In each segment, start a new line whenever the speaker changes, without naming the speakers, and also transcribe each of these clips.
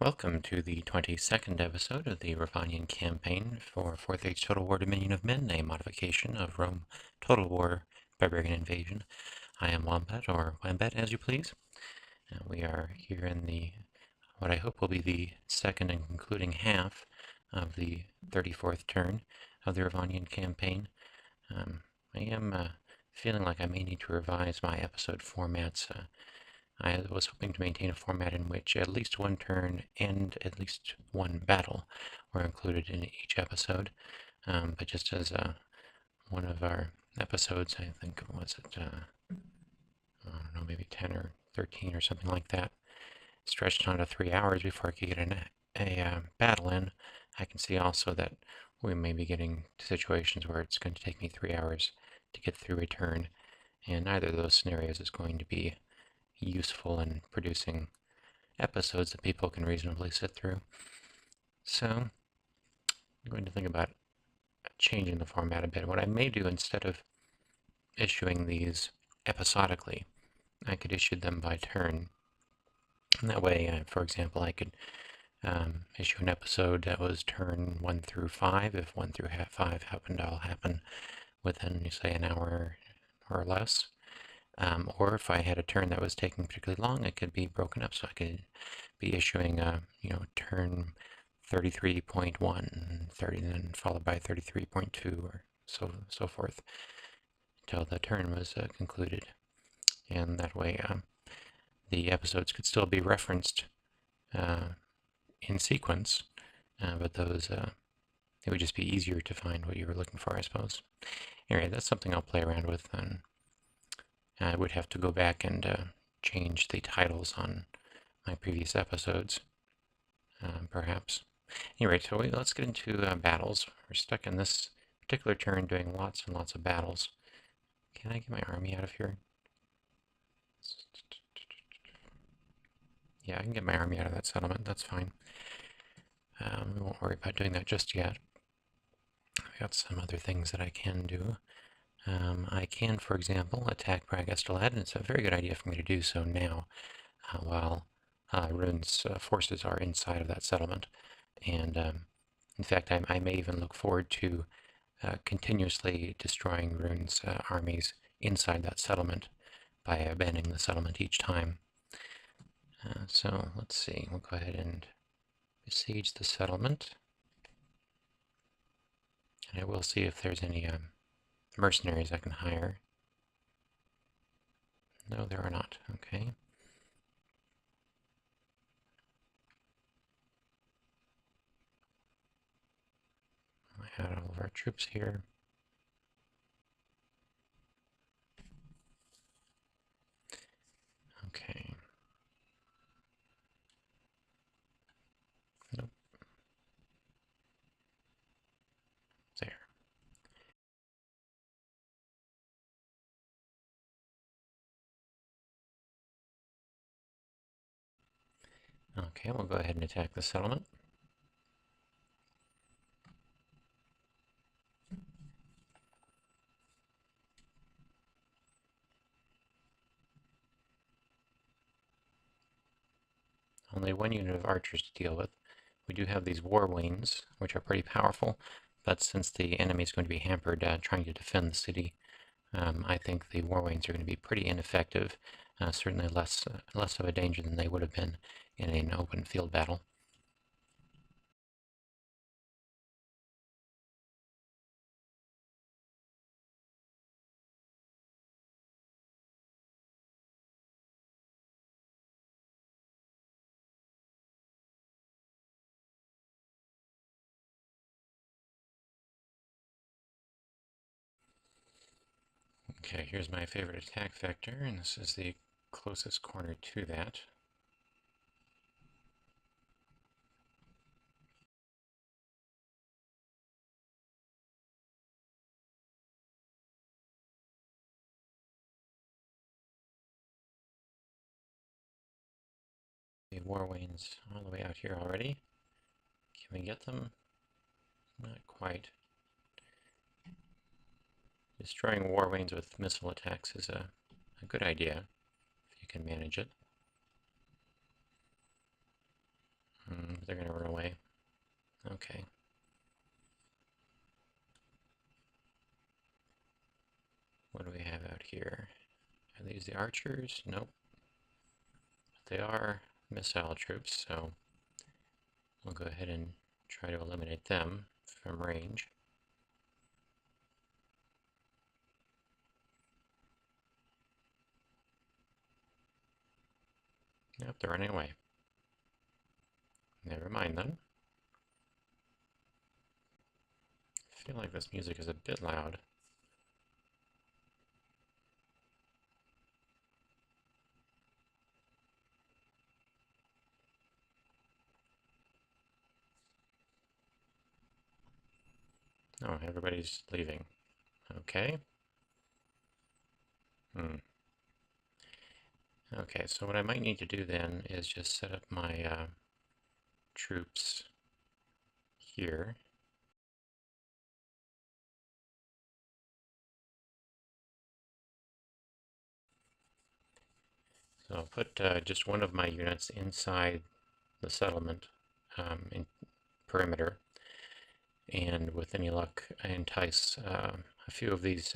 Welcome to the 22nd episode of the Rhovanion campaign for 4th Age Total War Dominion of Men, a modification of Rome Total War Barbarian Invasion. I am Wombat, or Wambet as you please. We are here in what I hope will be the second and concluding half of the 34th turn of the Rhovanion campaign. I am feeling like I may need to revise my episode formats. I was hoping to maintain a format in which at least one turn and at least one battle were included in each episode. But just as one of our episodes, I think, was it, I don't know, maybe 10 or 13 or something like that, stretched on to 3 hours before I could get a battle in, I can see also that we may be getting to situations where it's going to take me 3 hours to get through a turn, and neither of those scenarios is going to be useful in producing episodes that people can reasonably sit through. So I'm going to think about changing the format a bit. What I may do, instead of issuing these episodically, I could issue them by turn. And that way, for example, I could issue an episode that was turn 1 through 5, if 1 through 5 happened to all happen within, say, an hour or less. Or if I had a turn that was taking particularly long, it could be broken up. So I could be issuing turn 33.1, 30, then followed by 33.2, or so forth, until the turn was concluded. And that way, the episodes could still be referenced in sequence, but those it would just be easier to find what you were looking for, I suppose. Anyway, that's something I'll play around with, and I would have to go back and change the titles on my previous episodes, perhaps. Anyway, so let's get into battles. We're stuck in this particular turn doing lots and lots of battles. Can I get my army out of here? Yeah, I can get my army out of that settlement. That's fine. We won't worry about doing that just yet. I've got some other things that I can do. I can, for example, attack Bragestolad, and it's a very good idea for me to do so now, while Rune's forces are inside of that settlement. And in fact, I may even look forward to continuously destroying Rune's armies inside that settlement by abandoning the settlement each time. So let's see, we'll go ahead and besiege the settlement. And I will see if there's any mercenaries I can hire. No, there are not. Okay. I had all of our troops here. Okay. Nope. There. Okay, we'll go ahead and attack the settlement. Only one unit of archers to deal with. We do have these war wings, which are pretty powerful, but since the enemy is going to be hampered trying to defend the city, I think the war wings are going to be pretty ineffective, certainly less of a danger than they would have been in an open field battle. Okay, here's my favorite attack vector, and this is the closest corner to that. The war wings all the way out here already. Can we get them? Not quite. Destroying war wings with missile attacks is a good idea, if you can manage it. They're going to run away. Okay. What do we have out here? Are these the archers? Nope. They are missile troops, so we'll go ahead and try to eliminate them from range. Nope, they're running away. Never mind then. I feel like this music is a bit loud. Oh, everybody's leaving. Okay. Okay, so what I might need to do then is just set up my troops here. So I'll put just one of my units inside the settlement in perimeter, and with any luck I entice a few of these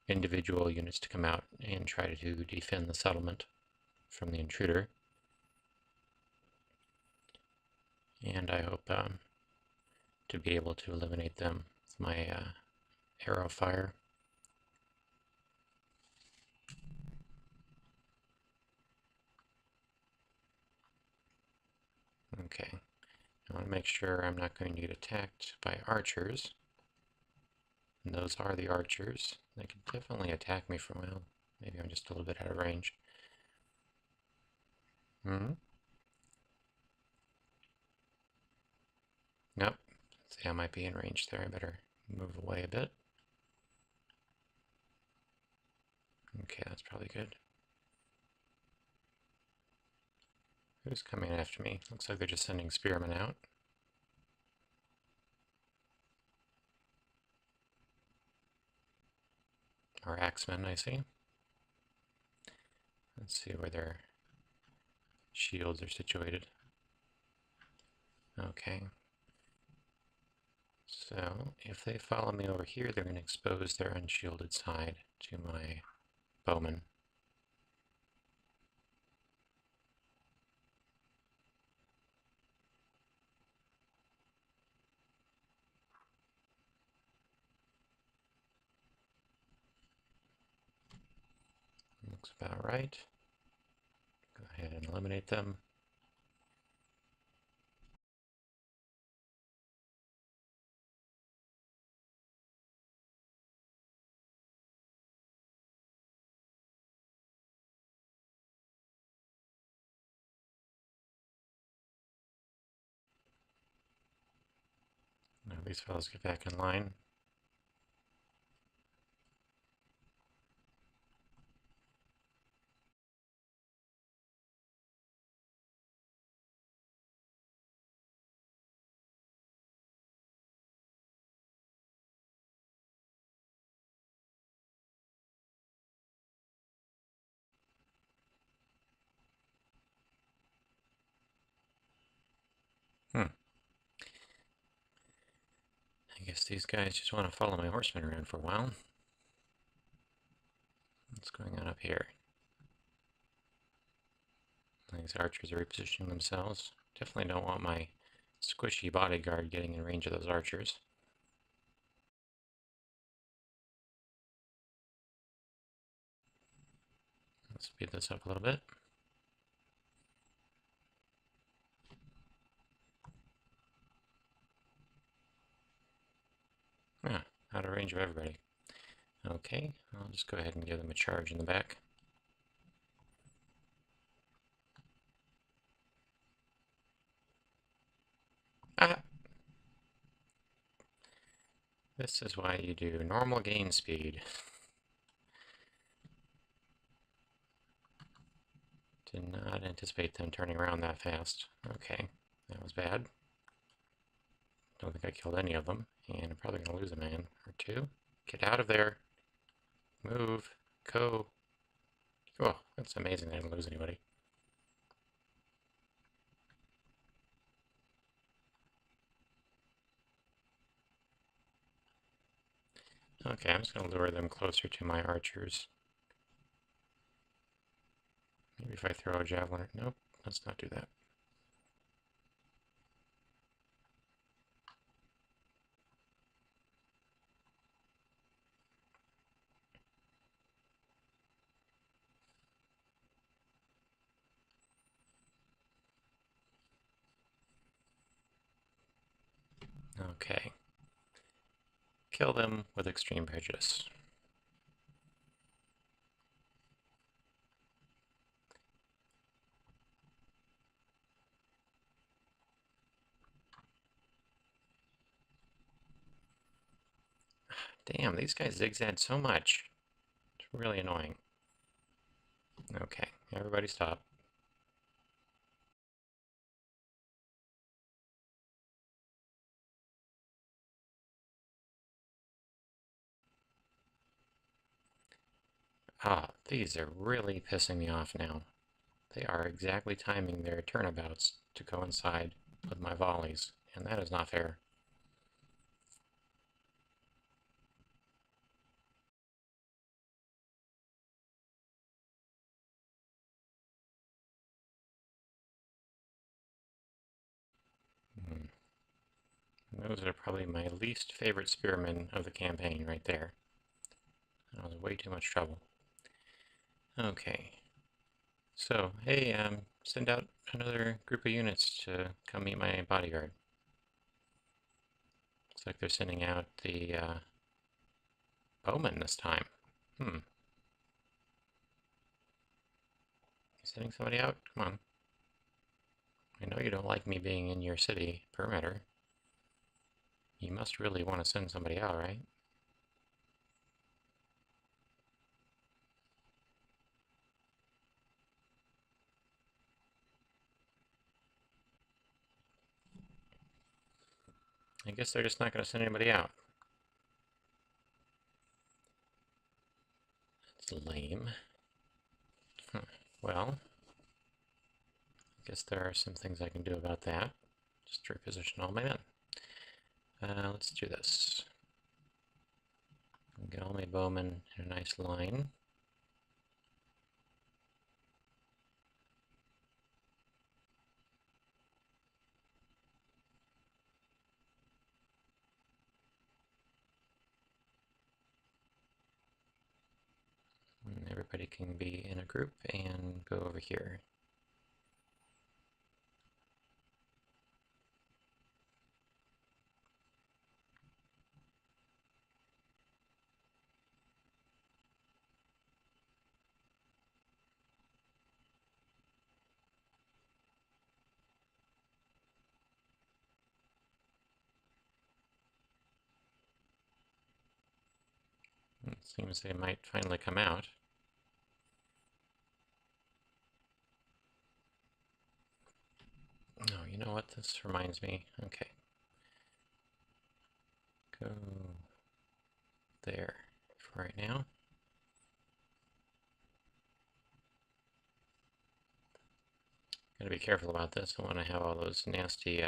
individual units to come out and try to defend the settlement from the intruder. And I hope to be able to eliminate them with my arrow fire. Okay, I want to make sure I'm not going to get attacked by archers. And those are the archers. They could definitely attack me from, well, maybe I'm just a little bit out of range. Nope. See, I might be in range there. I better move away a bit. Okay, that's probably good. Who's coming after me? Looks like they're just sending spearmen out. Or axemen, I see. Let's see where their shields are situated. Okay. So, if they follow me over here, they're going to expose their unshielded side to my bowmen. Looks about right. Go ahead and eliminate them. Now these fellows get back in line. I guess these guys just want to follow my horsemen around for a while. What's going on up here? These archers are repositioning themselves. Definitely don't want my squishy bodyguard getting in range of those archers. Let's speed this up a little bit. Ah, out of range of everybody. Okay, I'll just go ahead and give them a charge in the back. Ah! This is why you do normal gain speed. Did not anticipate them turning around that fast. Okay, that was bad. Don't think I killed any of them, and I'm probably going to lose a man or two. Get out of there. Move. Go. Oh, that's amazing I didn't lose anybody. Okay, I'm just going to lure them closer to my archers. Maybe if I throw a javelin. Nope, let's not do that. Okay. Kill them with extreme prejudice. Damn, these guys zigzag so much. It's really annoying. Okay, everybody stop. Ah, these are really pissing me off now. They are exactly timing their turnabouts to coincide with my volleys, and that is not fair. Hmm. Those are probably my least favorite spearmen of the campaign right there. That was way too much trouble. Okay. So, hey, send out another group of units to come meet my bodyguard. Looks like they're sending out the bowman this time. Hmm. Sending somebody out? Come on. I know you don't like me being in your city perimeter. You must really want to send somebody out, right? I guess they're just not going to send anybody out. It's lame. Well, I guess there are some things I can do about that. Just reposition all my men. Let's do this. Get all my bowmen in a nice line. And everybody can be in a group and go over here. It seems they might finally come out. Oh, you know what? This reminds me. Okay. Go there for right now. Gotta be careful about this. I want to have all those nasty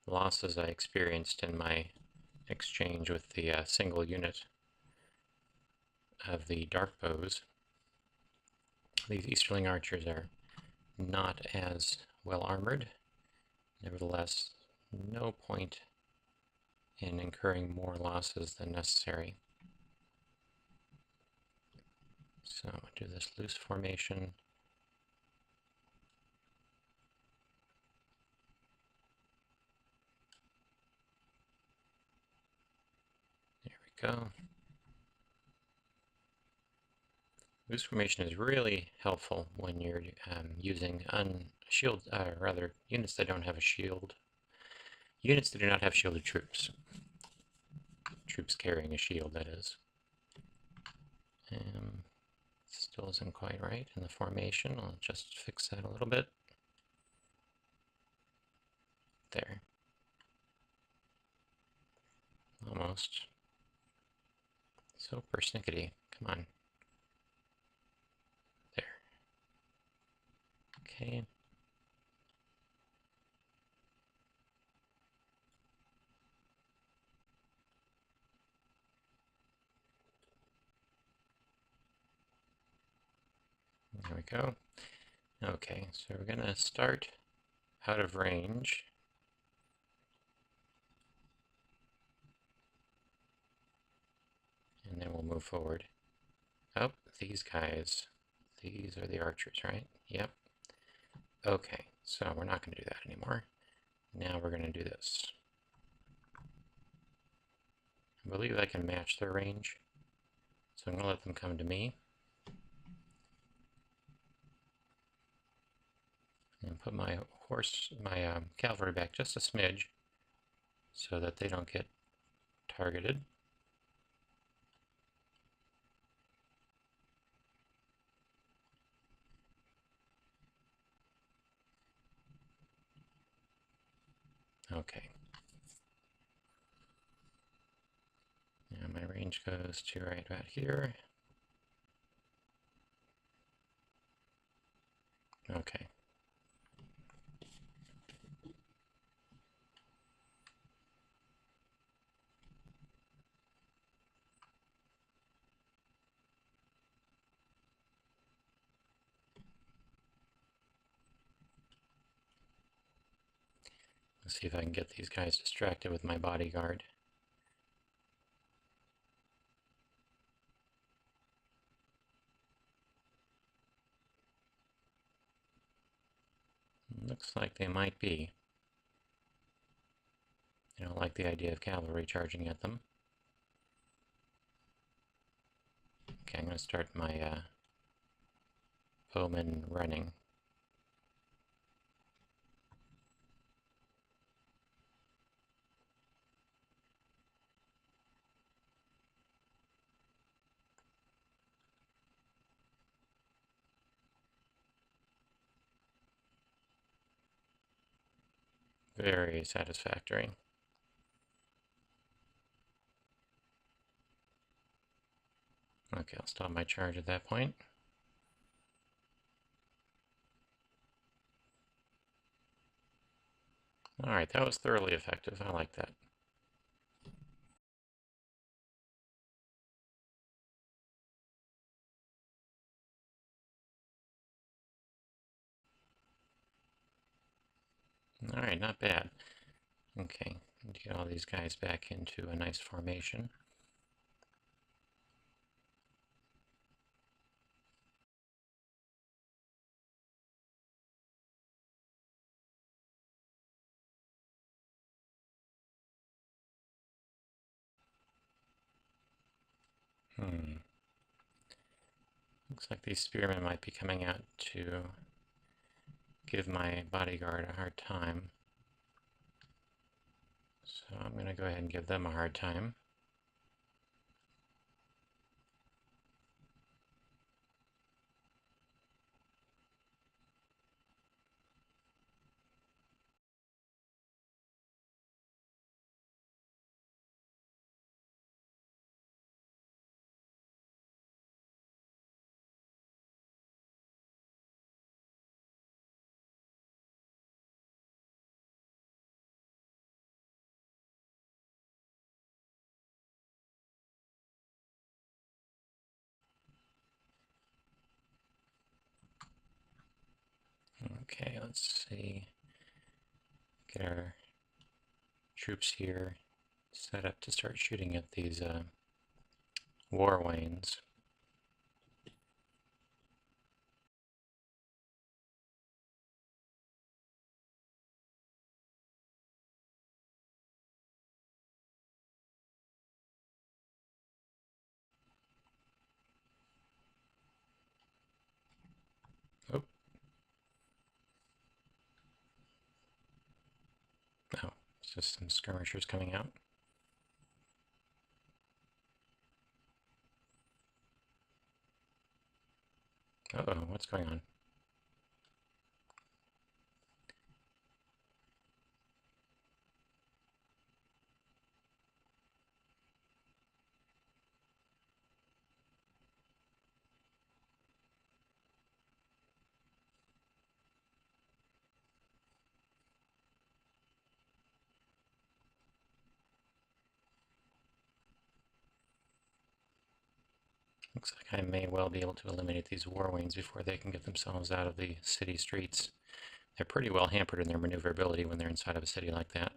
losses I experienced in my exchange with the single unit of the dark bows. These Easterling archers are not as well armored. Nevertheless, no point in incurring more losses than necessary. So I'll do this loose formation. There we go. Loose formation is really helpful when you're using units that don't have a shield. Units that do not have shielded troops. Troops carrying a shield, that is. Still isn't quite right in the formation. I'll just fix that a little bit. There. Almost. So persnickety. Come on. There. Okay. There we go. Okay, so we're going to start out of range. And then we'll move forward. Oh, these guys. These are the archers, right? Yep. Okay, so we're not going to do that anymore. Now we're going to do this. I believe I can match their range. So I'm going to let them come to me. And put my cavalry back just a smidge so that they don't get targeted. Okay. Now my range goes to right about here. Okay. Let's see if I can get these guys distracted with my bodyguard. Looks like they might be. They don't like the idea of cavalry charging at them. Okay, I'm going to start my bowmen running. Very satisfactory. Okay, I'll stop my charge at that point. Alright, that was thoroughly effective. I like that. Alright, not bad. Okay, get all these guys back into a nice formation. Looks like these spearmen might be coming out to give my bodyguard a hard time. So I'm going to go ahead and give them a hard time. Okay, let's see. Get our troops here set up to start shooting at these war wains. Oh. Oh, it's just some skirmishers coming out. Uh-oh, what's going on? Looks like I may well be able to eliminate these war wings before they can get themselves out of the city streets. They're pretty well hampered in their maneuverability when they're inside of a city like that.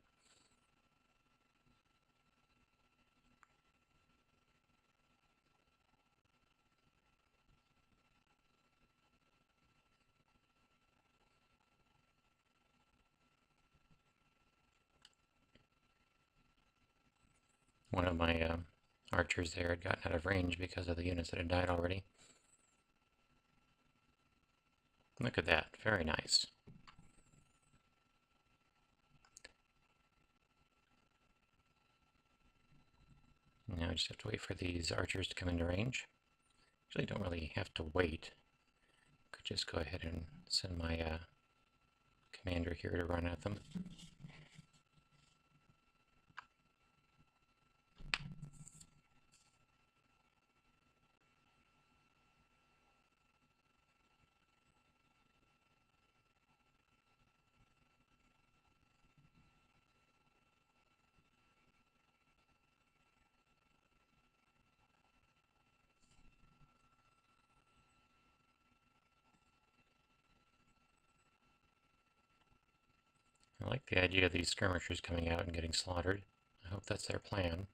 One of my archers there had gotten out of range because of the units that had died already. Look at that, very nice. Now I just have to wait for these archers to come into range. Actually, don't really have to wait. Could just go ahead and send my commander here to run at them. I like the idea of these skirmishers coming out and getting slaughtered. I hope that's their plan.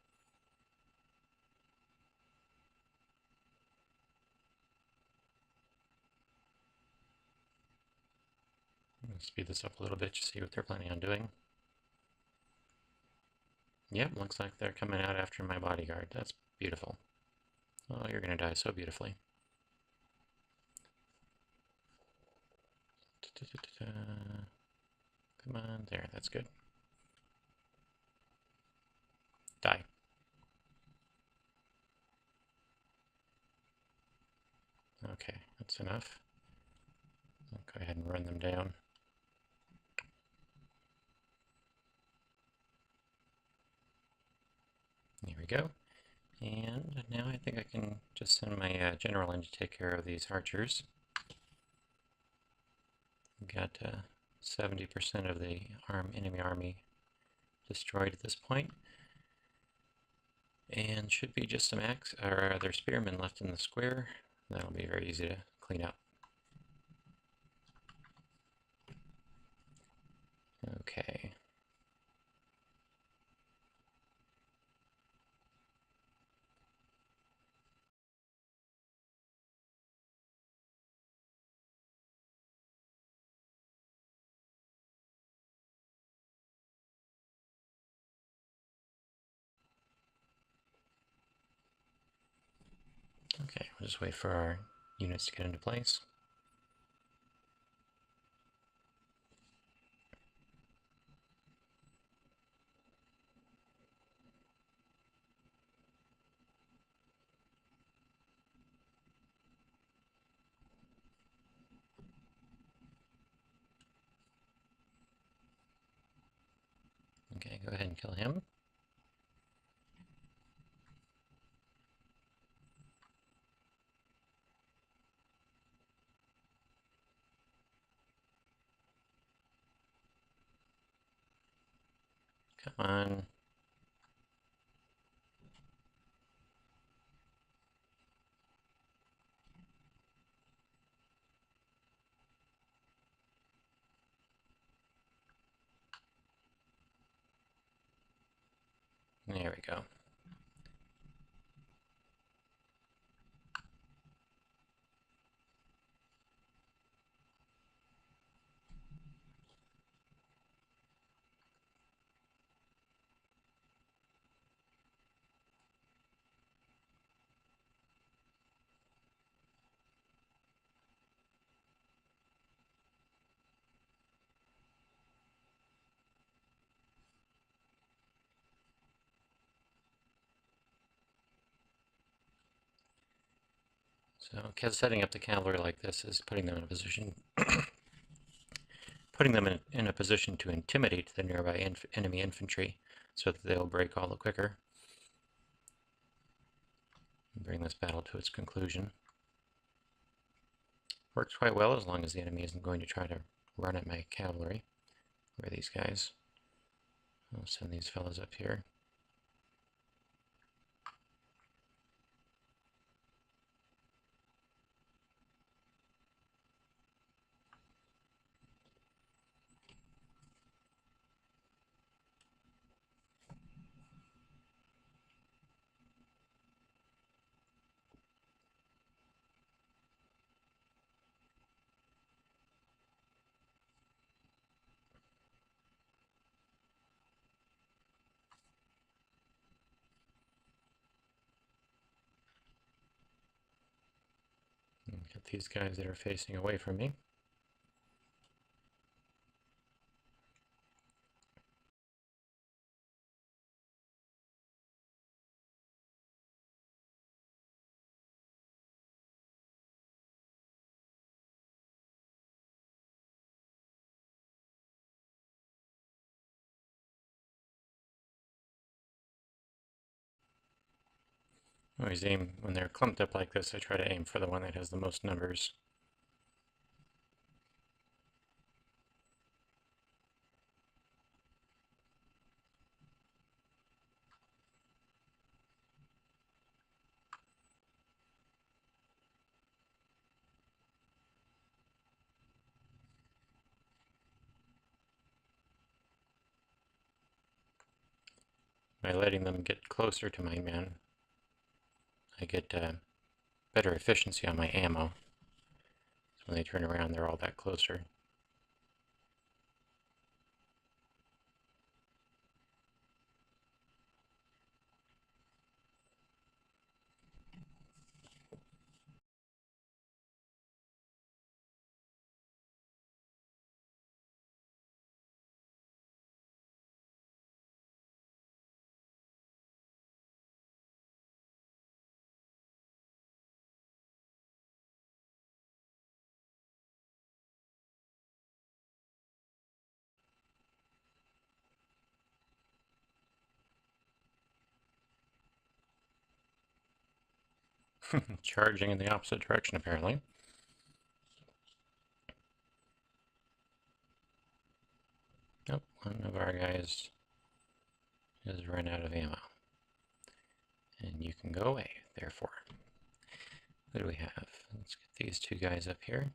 I'm going to speed this up a little bit to see what they're planning on doing. Yep, looks like they're coming out after my bodyguard. That's beautiful. Oh, you're going to die so beautifully. Come on, there, that's good. Die. Okay, that's enough. I'll go ahead and run them down. There we go. And now I think I can just send my general in to take care of these archers. We've got 70% of the enemy army destroyed at this point. And should be just some other spearmen left in the square. That'll be very easy to clean up. Okay. Okay, we'll just wait for our units to get into place. Okay, go ahead and kill him. Come on. There we go. So setting up the cavalry like this is putting them in a position in a position to intimidate the nearby enemy infantry so that they'll break all the quicker and bring this battle to its conclusion. Works quite well as long as the enemy isn't going to try to run at my cavalry. Where are these guys? I'll send these fellows up here. Get these guys that are facing away from me. I always aim, when they're clumped up like this, I try to aim for the one that has the most numbers. By letting them get closer to my man, I get better efficiency on my ammo. So when they turn around, they're all that closer. Charging in the opposite direction, apparently. Nope, one of our guys has run out of ammo. And you can go away, therefore. What do we have? Let's get these two guys up here.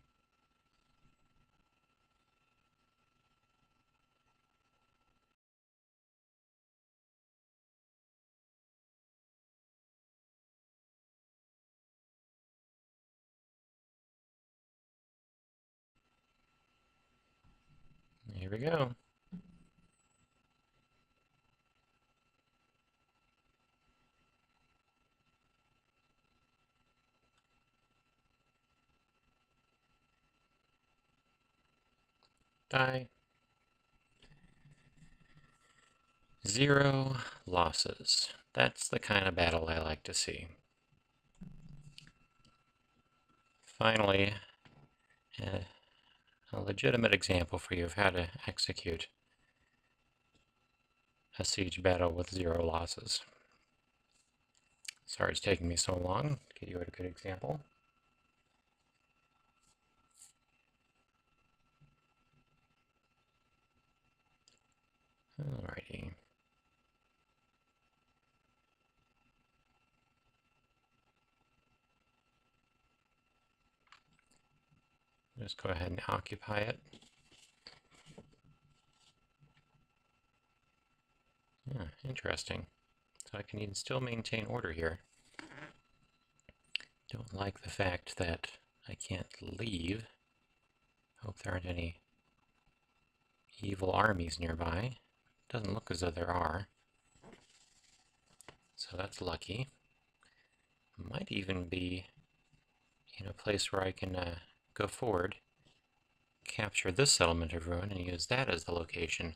Here we go. Die. 0 losses. That's the kind of battle I like to see. Finally, a legitimate example for you of how to execute a siege battle with 0 losses. Sorry it's taking me so long to get you a good example. Alrighty. Just go ahead and occupy it. Yeah, interesting. So I can still maintain order here. Don't like the fact that I can't leave. Hope there aren't any evil armies nearby. Doesn't look as though there are. So that's lucky. Might even be in a place where I can go forward, capture this settlement of ruin, and use that as the location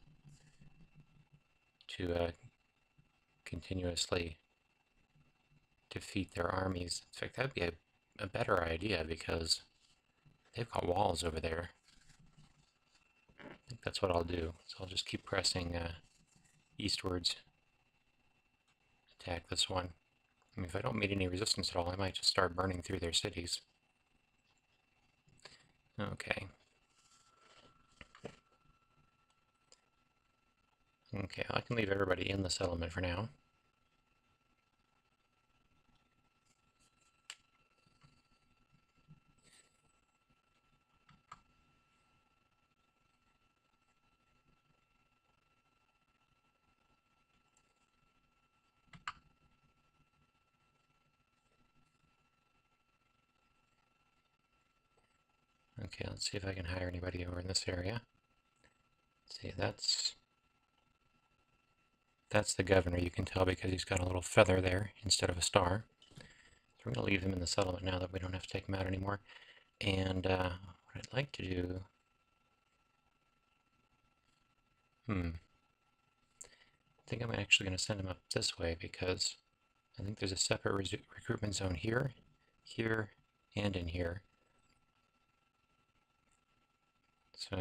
to continuously defeat their armies. In fact, that'd be a better idea because they've got walls over there. I think that's what I'll do. So I'll just keep pressing eastwards. Attack this one. I mean, if I don't meet any resistance at all, I might just start burning through their cities. Okay. Okay, I can leave everybody in the settlement for now. Okay, let's see if I can hire anybody over in this area. Let's see, that's the governor. You can tell because he's got a little feather there instead of a star. So we're going to leave them in the settlement now that we don't have to take them out anymore. And what I'd like to do... I think I'm actually going to send them up this way because I think there's a separate recruitment zone here, here, and in here. So,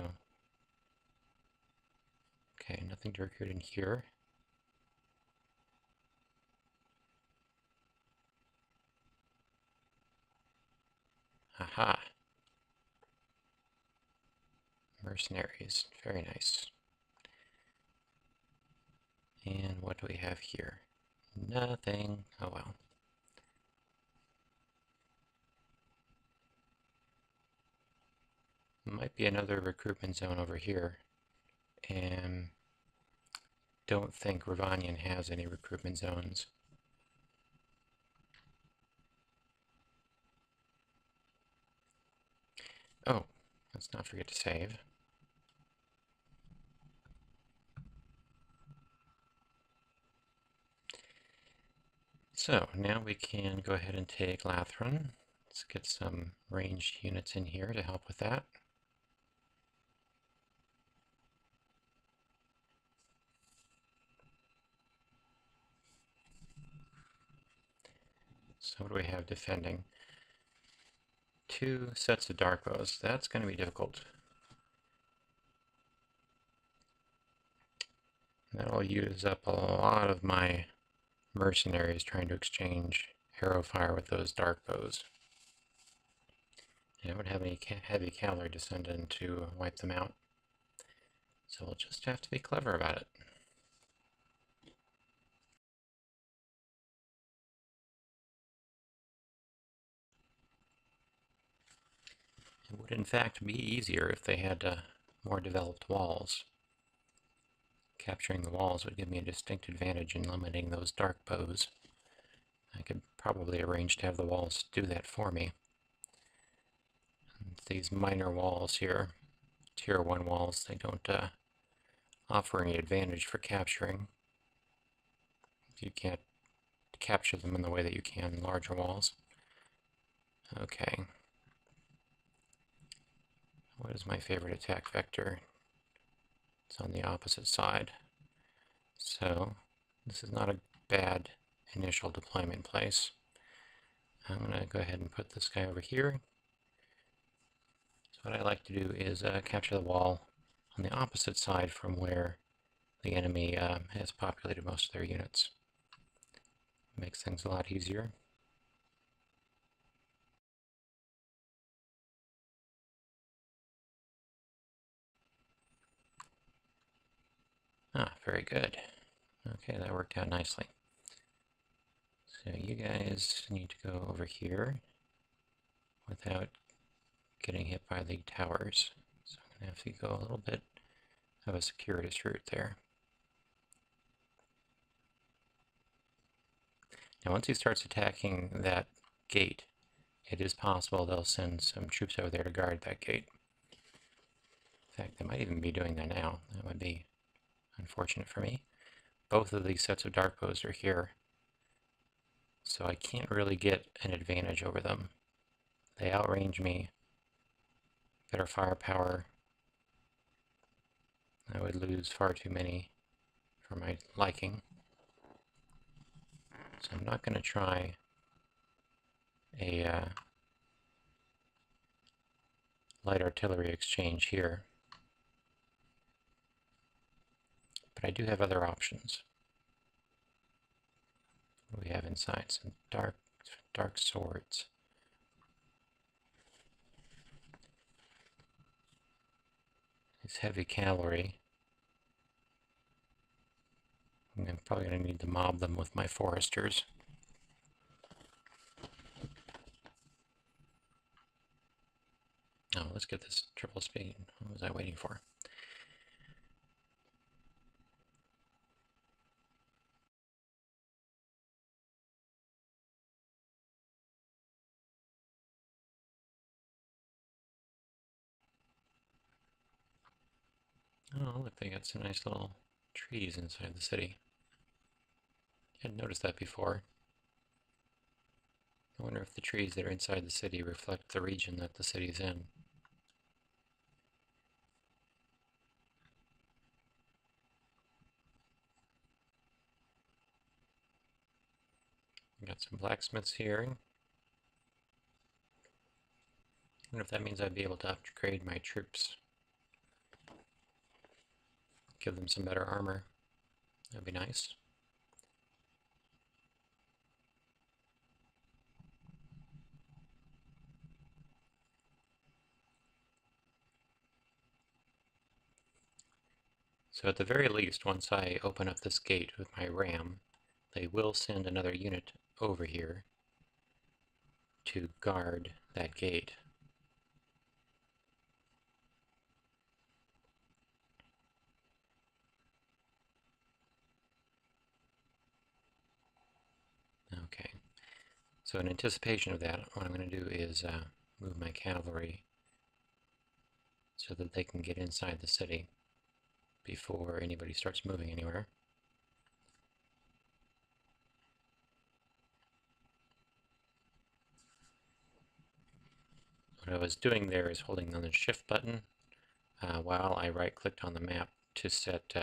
okay, nothing to recruit in here. Aha! Mercenaries, very nice. And what do we have here? Nothing. Oh well. Might be another recruitment zone over here. And don't think Rhovanion has any recruitment zones. Oh, let's not forget to save. So now we can go ahead and take Lathron. Let's get some ranged units in here to help with that. So what do we have defending? 2 sets of dark bows. That's going to be difficult. That'll use up a lot of my mercenaries trying to exchange arrow fire with those dark bows. And I don't have any heavy cavalry to send in to wipe them out. So we'll just have to be clever about it. It would in fact be easier if they had more developed walls. Capturing the walls would give me a distinct advantage in limiting those dark bows. I could probably arrange to have the walls do that for me. And these minor walls here, tier 1 walls, they don't offer any advantage for capturing. You can't capture them in the way that you can larger walls. Okay. What is my favorite attack vector? It's on the opposite side. So this is not a bad initial deployment place. I'm going to go ahead and put this guy over here. So what I like to do is capture the wall on the opposite side from where the enemy has populated most of their units. Makes things a lot easier. Ah, very good. Okay, that worked out nicely. So you guys need to go over here without getting hit by the towers. So I'm going to have to go a little bit of a circuitous route there. Now once he starts attacking that gate, it is possible they'll send some troops over there to guard that gate. In fact, they might even be doing that now. That would be unfortunate for me. Both of these sets of dark bows are here, so I can't really get an advantage over them. They outrange me, better firepower. I would lose far too many for my liking. So I'm not going to try a light artillery exchange here. But I do have other options. What do we have inside? Some dark swords. It's heavy cavalry. I'm probably going to need to mob them with my foresters. Oh, let's get this triple speed. What was I waiting for? Oh, look, they got some nice little trees inside the city. Hadn't noticed that before. I wonder if the trees that are inside the city reflect the region that the city's in. We got some blacksmiths here. I wonder if that means I'd be able to upgrade my troops. Give them some better armor. That'd be nice. So at the very least, once I open up this gate with my ram, they will send another unit over here to guard that gate. Okay, so in anticipation of that, what I'm going to do is move my cavalry so that they can get inside the city before anybody starts moving anywhere. What I was doing there is holding on the shift button while I right-clicked on the map to set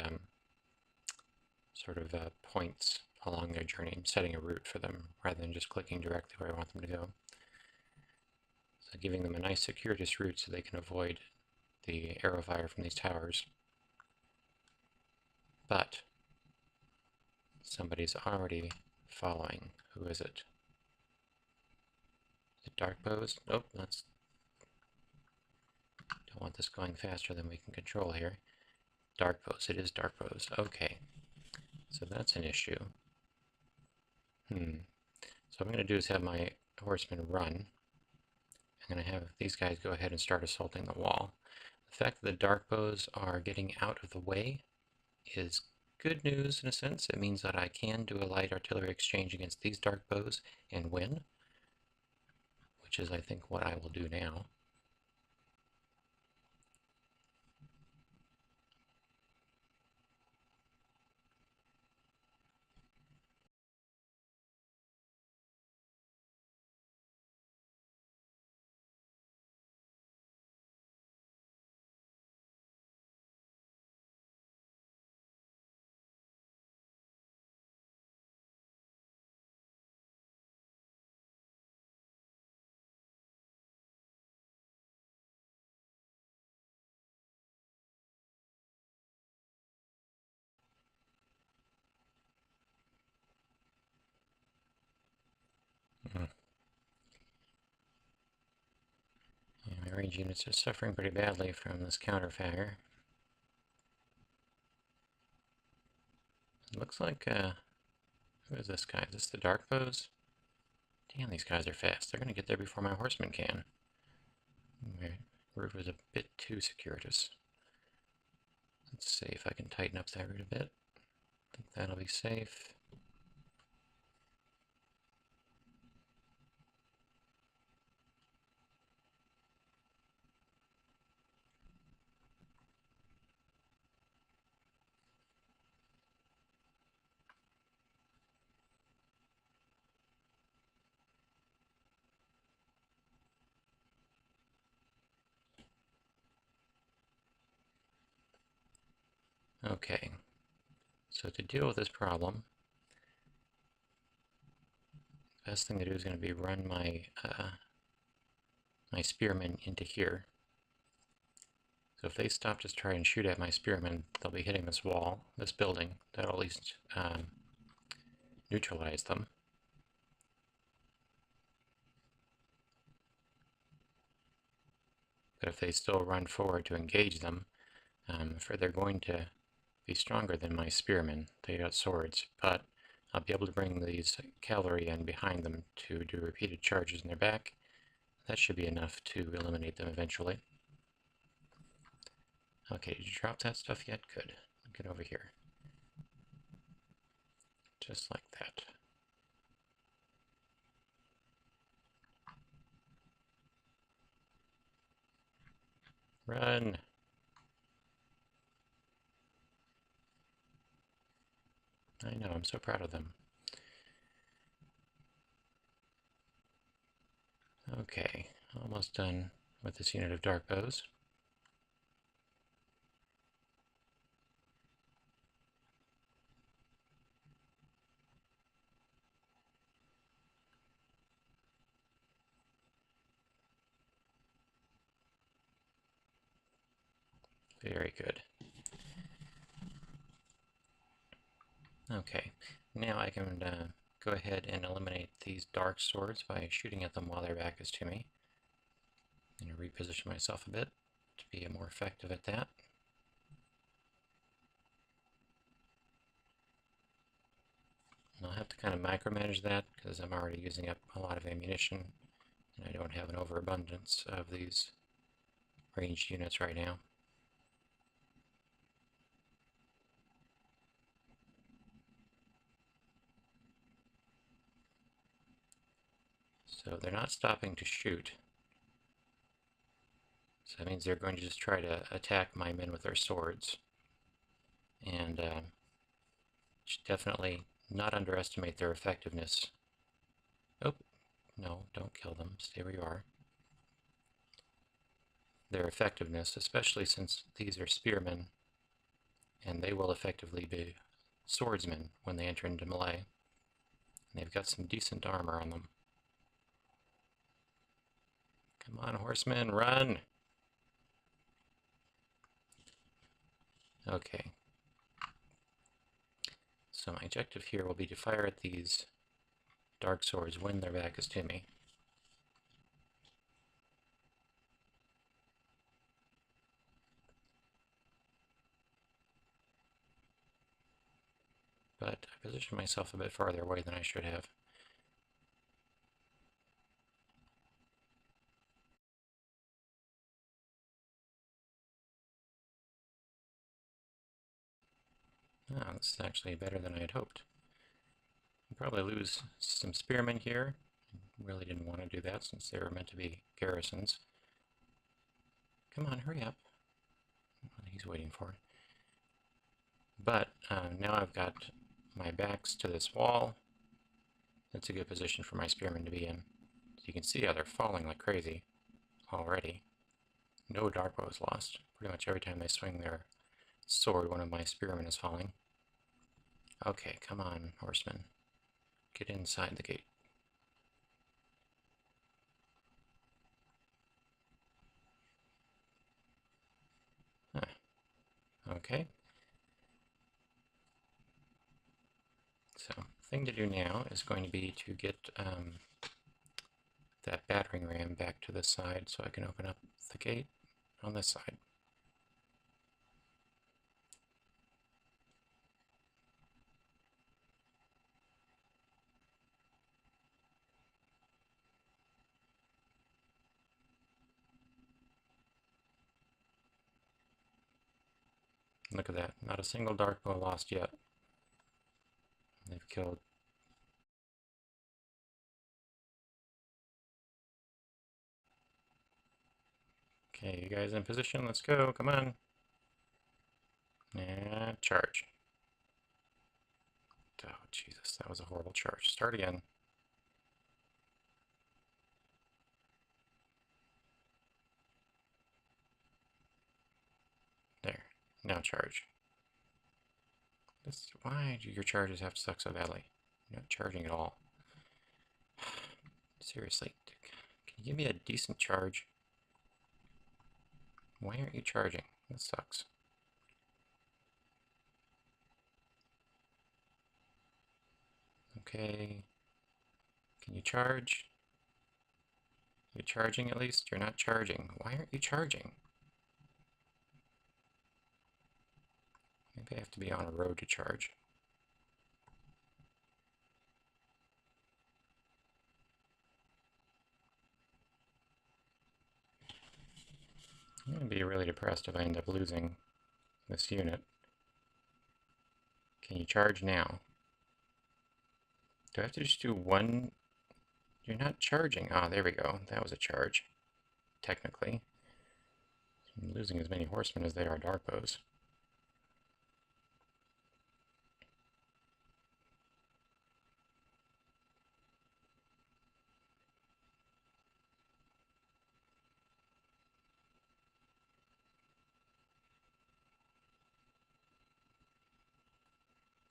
points along their journey. I'm setting a route for them rather than just clicking directly where I want them to go. So giving them a nice circuitous route so they can avoid the arrow fire from these towers. But somebody's already following. Who is it? Is it dark bows? Nope, don't want this going faster than we can control here. Dark bows, it is dark bows. Okay, so that's an issue. So what I'm going to do is have my horsemen run. I'm going to have these guys go ahead and start assaulting the wall. The fact that the dark bows are getting out of the way is good news in a sense. It means that I can do a light artillery exchange against these dark bows and win, which is I think what I will do now. My range units are suffering pretty badly from this counterfire. It looks like, who is this guy? Is this the dark bows? Damn, these guys are fast. They're going to get there before my horsemen can. My roof is a bit too circuitous. Let's see if I can tighten up that route a bit. I think that'll be safe. Okay, so to deal with this problem, the best thing to do is going to be run my my spearmen into here. So if they stop to try and shoot at my spearmen, they'll be hitting this wall, this building. That'll at least neutralize them. But if they still run forward to engage them, they're going to be stronger than my spearmen. They got swords, but I'll be able to bring these cavalry in behind them to do repeated charges in their back. That should be enough to eliminate them eventually. Okay, did you drop that stuff yet? Good. Get over here. Just like that. Run! I know, I'm so proud of them. Okay, almost done with this unit of dark bows. Very good. Okay, now I can go ahead and eliminate these dark swords by shooting at them while their back is to me. I'm going to reposition myself a bit to be more effective at that. And I'll have to kind of micromanage that because I'm already using up a lot of ammunition and I don't have an overabundance of these ranged units right now. So they're not stopping to shoot. So that means they're going to just try to attack my men with their swords. And definitely not underestimate their effectiveness. Oh, no, don't kill them. Stay where you are. Their effectiveness, especially since these are spearmen, and they will effectively be swordsmen when they enter into melee. And they've got some decent armor on them. Come on, horsemen, run! Okay. So my objective here will be to fire at these dark swords when their back is to me. But I positioned myself a bit farther away than I should have. Oh, this is actually better than I had hoped. I'll probably lose some spearmen here. Really didn't want to do that since they were meant to be garrisons. Come on, hurry up. He's waiting for it. But now I've got my backs to this wall. That's a good position for my spearmen to be in. So you can see how they're falling like crazy already. No dark bow is lost. Pretty much every time they swing their sword, one of my spearmen is falling. Okay, come on, horsemen. Get inside the gate. Huh. Okay. So, the thing to do now is going to be to get that battering ram back to this side so I can open up the gate on this side. Look at that, not a single dark bow lost yet. They've killed. Okay, you guys in position, let's go, come on. And charge. Oh, Jesus, that was a horrible charge. Start again. There, now charge. Why do your charges have to suck so badly? You're not charging at all. Seriously, can you give me a decent charge? Why aren't you charging? That sucks. Okay. Can you charge? Are you charging at least? You're not charging. Why aren't you charging? Maybe I have to be on a road to charge. I'm going to be really depressed if I end up losing this unit. Can you charge now? Do I have to just do one? You're not charging. Ah, there we go. That was a charge, technically. I'm losing as many horsemen as they are dark bows.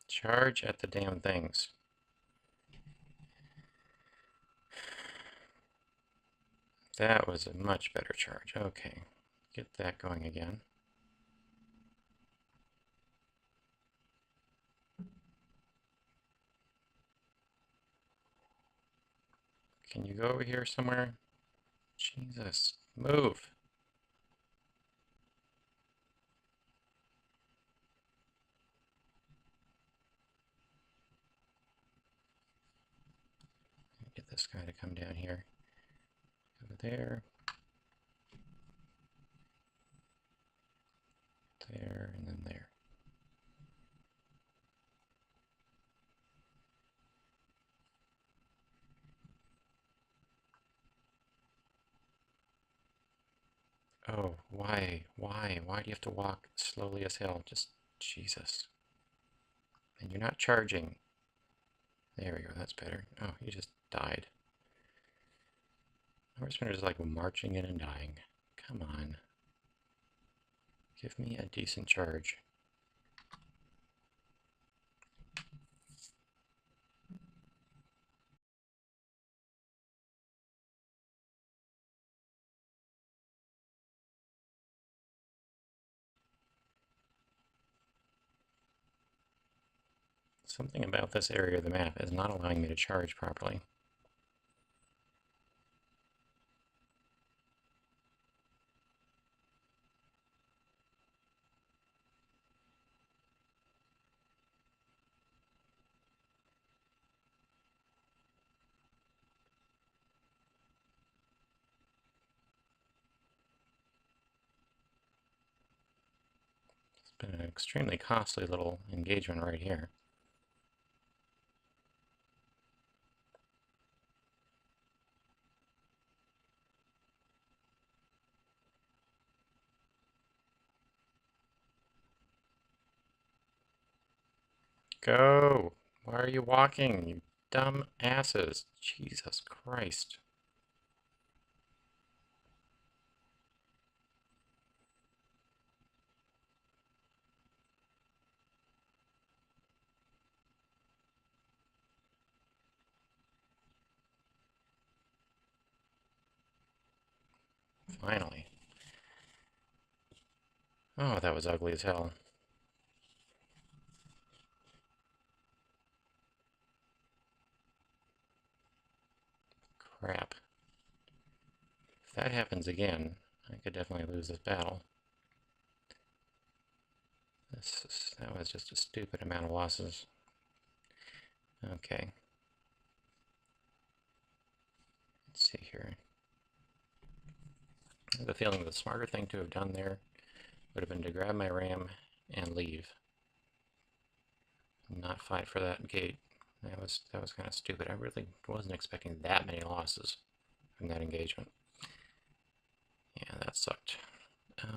Charge at the damn things. That was a much better charge. Okay, get that going again. Can you go over here somewhere? Jesus, move. Get this guy to come down here. Over there. There, and then there. Oh, why? Why? Why do you have to walk slowly as hell? Just, Jesus. And you're not charging. There we go, that's better. Oh, you just died. Horsemen are just like marching in and dying. Come on. Give me a decent charge. Something about this area of the map is not allowing me to charge properly. It's been an extremely costly little engagement right here. Go! Why are you walking, you dumb asses? Jesus Christ. Finally. Oh, that was ugly as hell. Crap. If that happens again, I could definitely lose this battle. That was just a stupid amount of losses. Okay. Let's see here. I have a feeling the smarter thing to have done there would have been to grab my ram and leave. Not fight for that gate. That was kind of stupid. I really wasn't expecting that many losses from that engagement. Yeah, that sucked.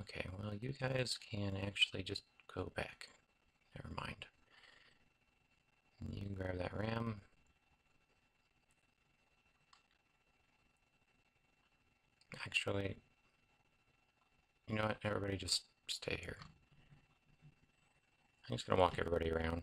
Okay, well, you guys can actually just go back. Never mind. You grab that ram. Actually, you know what? Everybody just stay here. I'm just gonna walk everybody around.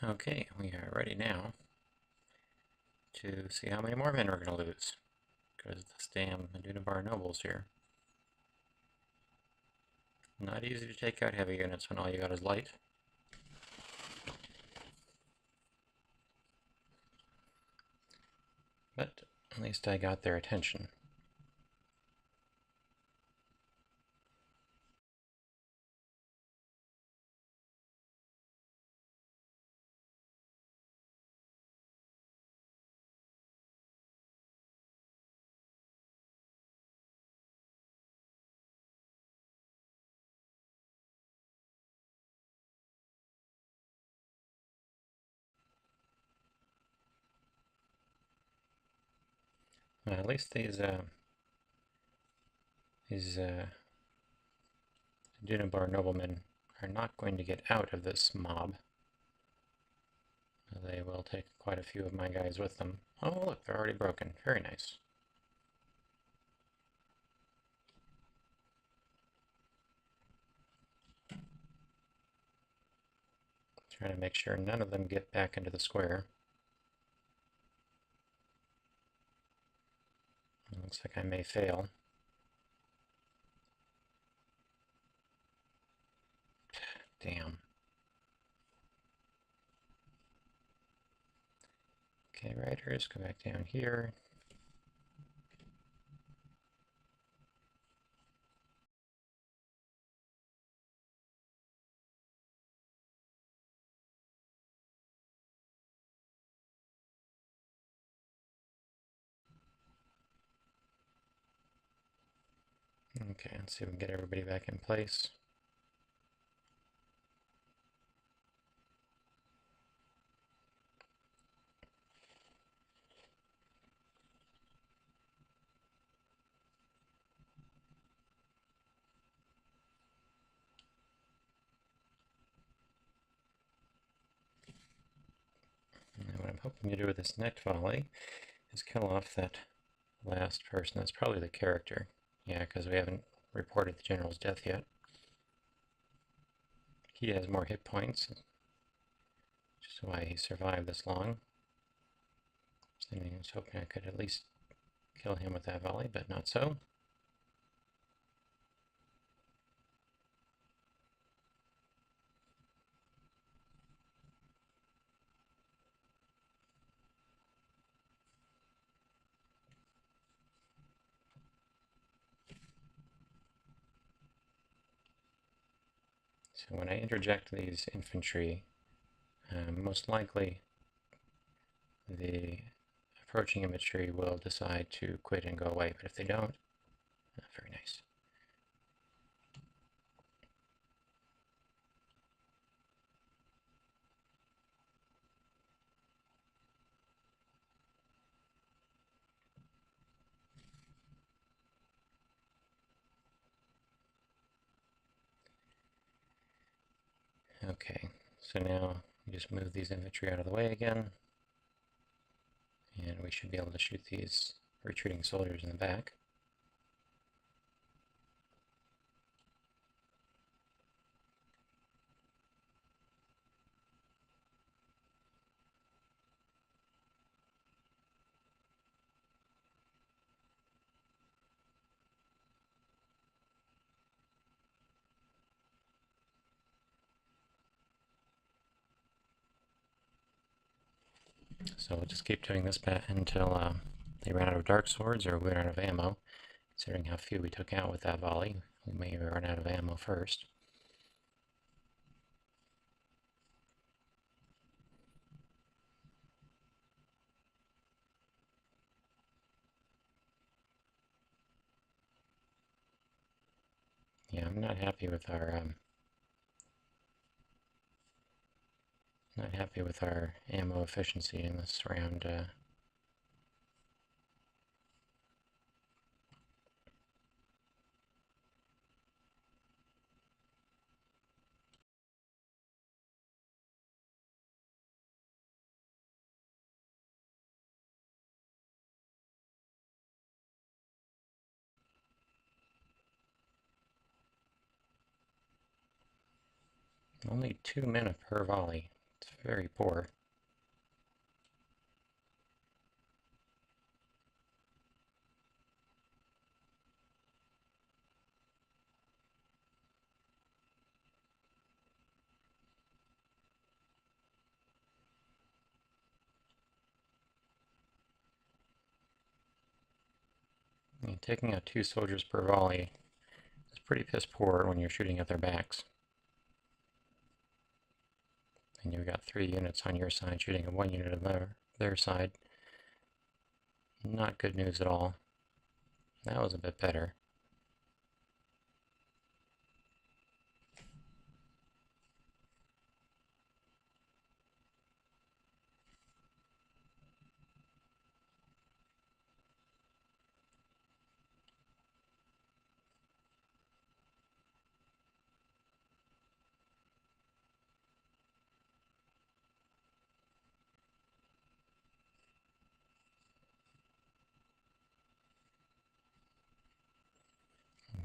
Okay, we are ready now to see how many more men we're going to lose, because this damn Dunabar nobles here. Not easy to take out heavy units when all you got is light. But at least I got their attention. Well, at least these Dunabar noblemen are not going to get out of this mob. They will take quite a few of my guys with them. Oh, look, they're already broken. Very nice. Trying to make sure none of them get back into the square. It looks like I may fail. Damn. Okay, riders, go back down here. Okay, let's see if we can get everybody back in place. And what I'm hoping to do with this next volley is kill off that last person. That's probably the character. Yeah, because we haven't reported the general's death yet. He has more hit points, which is why he survived this long. So I was hoping I could at least kill him with that volley, but not so. So when I interject these infantry, most likely the approaching infantry will decide to quit and go away, but if they don't, very nice. Okay, so now we just move these infantry out of the way again, and we should be able to shoot these retreating soldiers in the back. So we'll just keep doing this until they run out of dark swords or we run out of ammo. Considering how few we took out with that volley, we may run out of ammo first. Yeah, I'm not happy with our ammo efficiency in this round. Only 2 men per volley. It's very poor. I mean, taking out 2 soldiers per volley is pretty piss poor when you're shooting at their backs. And you've got 3 units on your side shooting at 1 unit on their side. Not good news at all. That was a bit better.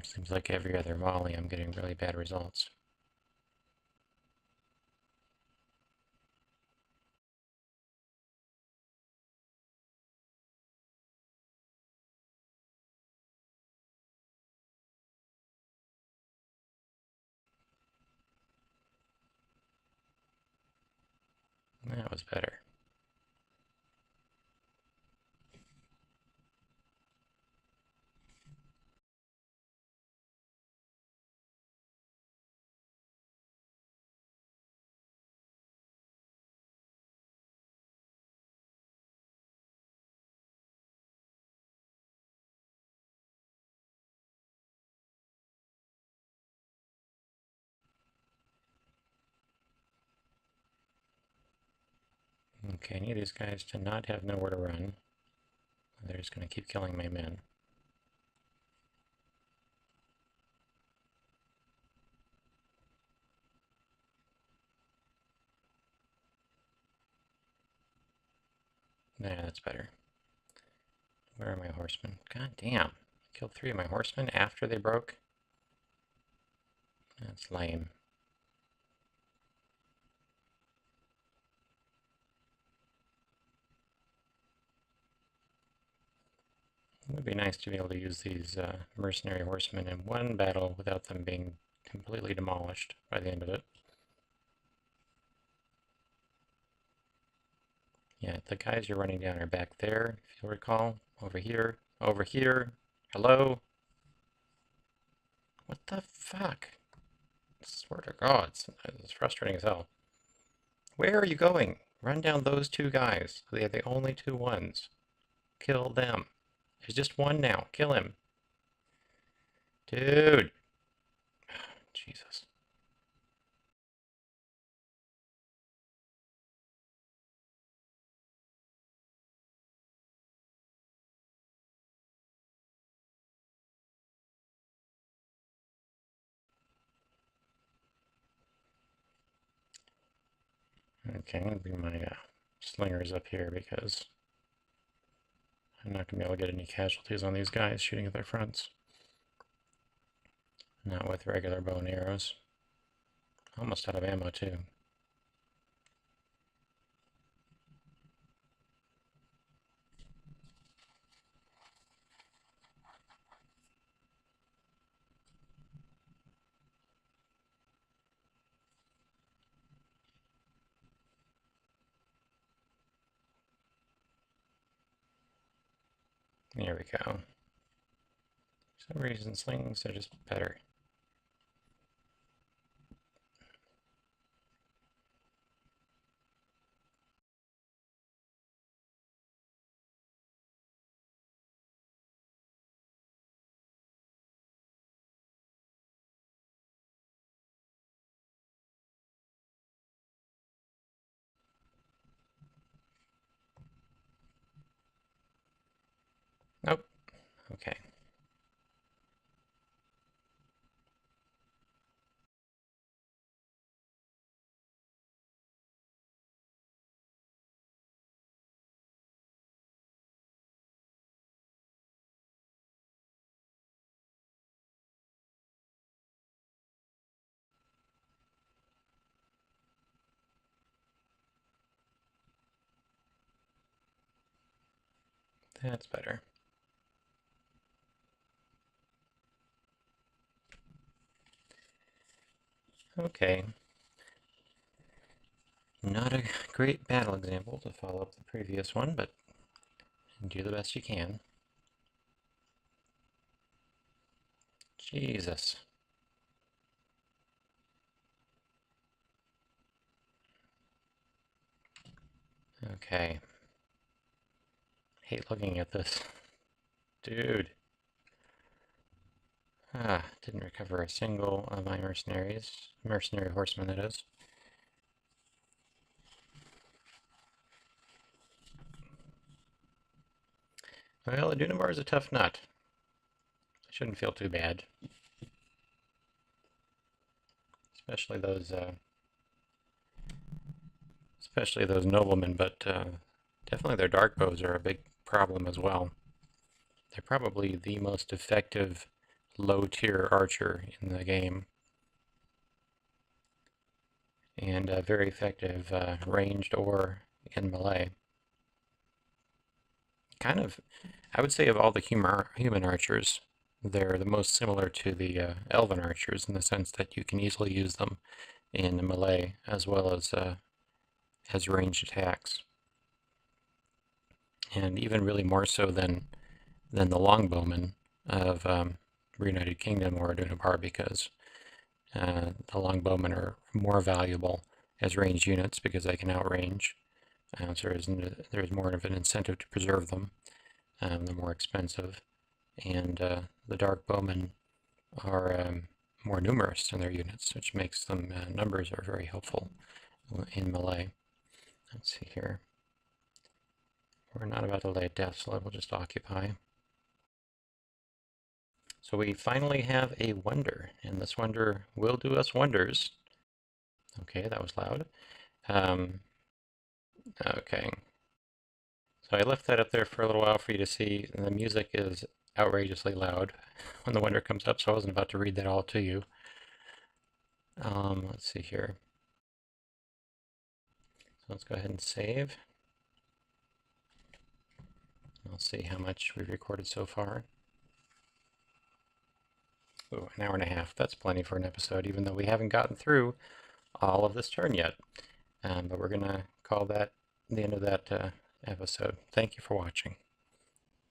Seems like every other volley I'm getting really bad results. That was better. Okay, I need these guys to not have nowhere to run. They're just going to keep killing my men. Nah, that's better. Where are my horsemen? God damn. I killed 3 of my horsemen after they broke? That's lame. It would be nice to be able to use these mercenary horsemen in one battle without them being completely demolished by the end of it. Yeah, the guys you're running down are back there, if you'll recall. Over here. Over here. Hello? What the fuck? I swear to God, it's frustrating as hell. Where are you going? Run down those 2 guys. They are the only 2 ones. Kill them. There's just 1 now. Kill him. Dude. Jesus. Okay, I'm going to bring my slingers up here because I'm not going to be able to get any casualties on these guys shooting at their fronts. Not with regular bow and arrows. Almost out of ammo too. There we go. For some reason slings are just better. Nope. Okay. That's better. Okay. Not a great battle example to follow up the previous one, but do the best you can. Jesus. Okay. Hate looking at this. Dude. Didn't recover a single of my mercenaries. Mercenary horsemen, that is. Well, the Dunabar is a tough nut. I shouldn't feel too bad. Especially those noblemen, but definitely their dark bows are a big problem as well. They're probably the most effective low-tier archer in the game, and very effective ranged or in melee. Kind of, I would say of all the human archers, they're the most similar to the elven archers in the sense that you can easily use them in melee as well as ranged attacks, and even really more so than the longbowmen of Reunited Kingdom or Dunabar, because the longbowmen are more valuable as ranged units because they can outrange. So there's more of an incentive to preserve them. They're more expensive, and the dark bowmen are more numerous in their units, which makes them numbers are very helpful in melee. Let's see here. We're not about to lay it down, so we'll just occupy. So we finally have a wonder, and this wonder will do us wonders. Okay, that was loud. Okay. So I left that up there for a little while for you to see, and the music is outrageously loud when the wonder comes up, so I wasn't about to read that all to you. Let's see here. So let's go ahead and save. I'll see how much we've recorded so far. Ooh, an hour and a half. That's plenty for an episode, even though we haven't gotten through all of this turn yet. But we're going to call that the end of that episode. Thank you for watching.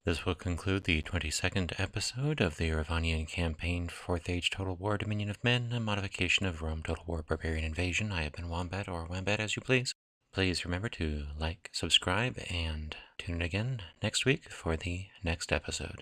This will conclude the 22nd episode of the Rhovanion campaign, 4th Age Total War Dominion of Men, a modification of Rome Total War Barbarian Invasion. I have been Wombat, or Wombat as you please. Please remember to like, subscribe, and tune in again next week for the next episode.